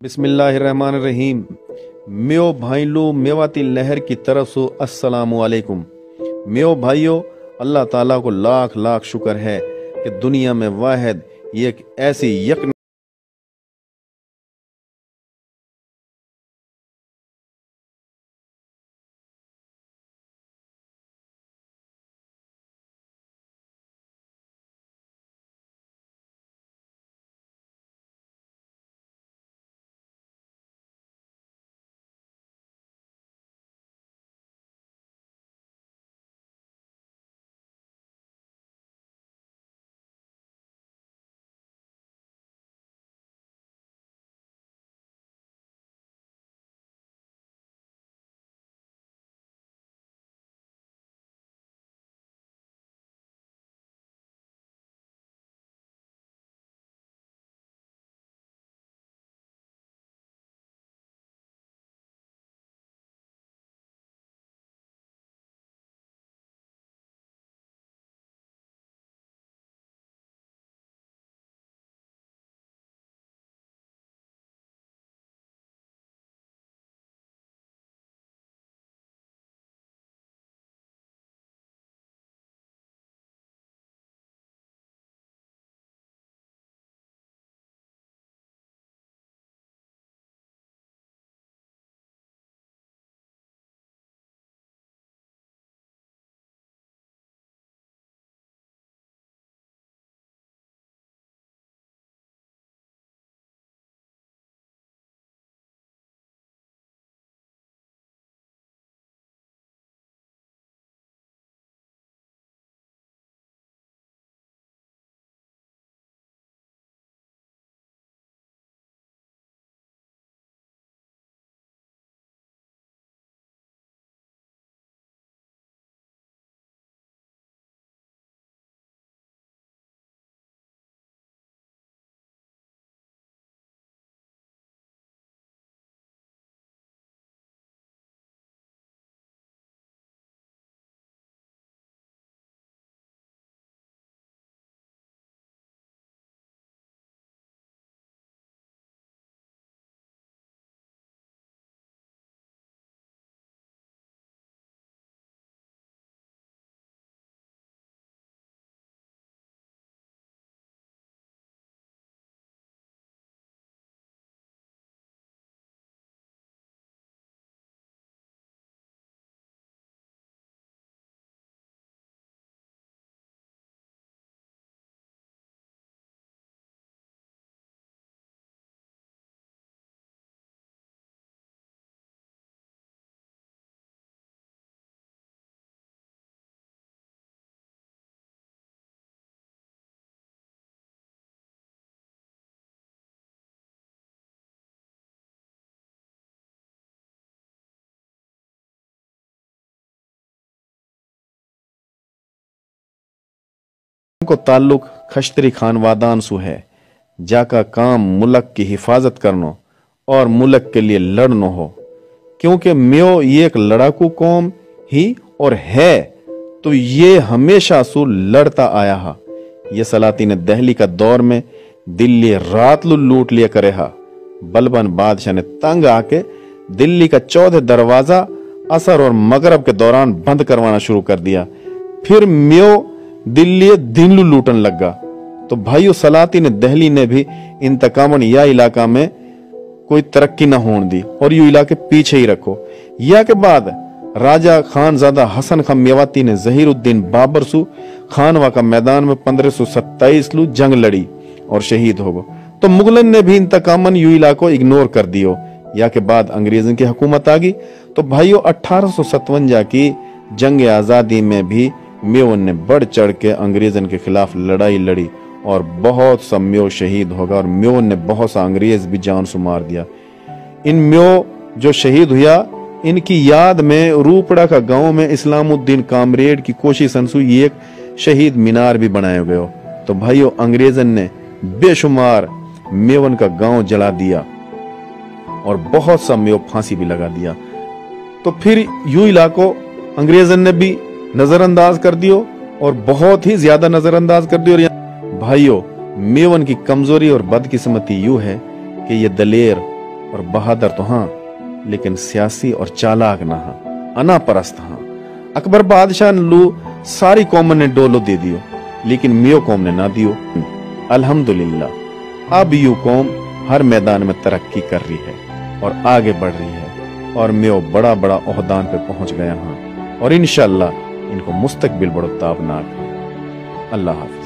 बिस्मिल्लाहिर्रहमानिर्रहीम। म्यो भाईलो मेवाती लहर की तरफ से अस्सलामु अलैकुम। म्यो भाइयों, अल्लाह ताला को लाख लाख शुक्र है कि दुनिया में वाहिद ये एक ऐसी यक को ताल्लुक खश्तरी खानवादान सु है, जाका काम मुल्क की हिफाजत करनो और मुल्क के लिए लड़नो हो। क्योंकि म्यो ये एक लड़ाकू कौम ही और है, तो ये हमेशा सु लड़ता आया हा। ये सलातीन दहली का दौर में दिल्ली रात लूट लिया करे हा। बलबन बादशाह ने तंग आके दिल्ली का 14 दरवाजा असर और मगरब के दौरान बंद करवाना शुरू कर दिया। फिर म्यो दिल्ली दिन लूटन लगा। तो भाइयों, सलातीन दहली ने भी इंतकामन या इलाका में कोई तरक्की न होने दी और यू इलाके पीछे ही रखो। या के बाद राजा खानजादा हसन खान मेवाती ने जहीरुद्दीन बाबर सु खानवा का मैदान में 1527 लू जंग लड़ी और शहीद हो गो। तो मुगलन ने भी इंतकामन यू इलाको इग्नोर कर दियो। या के बाद अंग्रेजों की हुकूमत आ गई। तो भाइयों, 1857 की जंग आजादी में भी म्योन ने बढ़ चढ़ के अंग्रेजन के खिलाफ लड़ाई लड़ी और बहुत सा म्यो शहीद होगा और म्योन ने बहुत सा अंग्रेज भी जान से मार दिया। इन म्यो जो शहीद हुआ, इनकी याद में रूपड़ा का गांव में इस्लामुद्दीन कामरेड की कोशिश अंसु एक शहीद मीनार भी बनाया गया। तो भाइयों, अंग्रेजन ने बेशुमार म्योन का गांव जला दिया और बहुत सा म्यो फांसी भी लगा दिया। तो फिर यू इलाको अंग्रेजन ने भी नजरअंदाज कर दियो और बहुत ही ज्यादा नजरअंदाज कर दियो। और भाइयों, मेवन की कमजोरी और बदकिस्मती यूं है कि ये दलेर اور بہادر تو ہاں لیکن سیاسی اور چالاک نہ ہاں، انا پرست ہاں۔ اکبر بادشاہ لو ساری قوم نے ڈولو دے دیو لیکن میو قوم نے نہ دیو۔ الحمدللہ اب یو قوم ہر میدان میں ترقی کر رہی ہے اور آگے بڑھ رہی ہے، اور میو بڑا بڑا عہدان پہ پہنچ گیا ہاں، اور انشاءاللہ ان کو مستقبل بڑو تابناک ہے۔ اللہ حافظ۔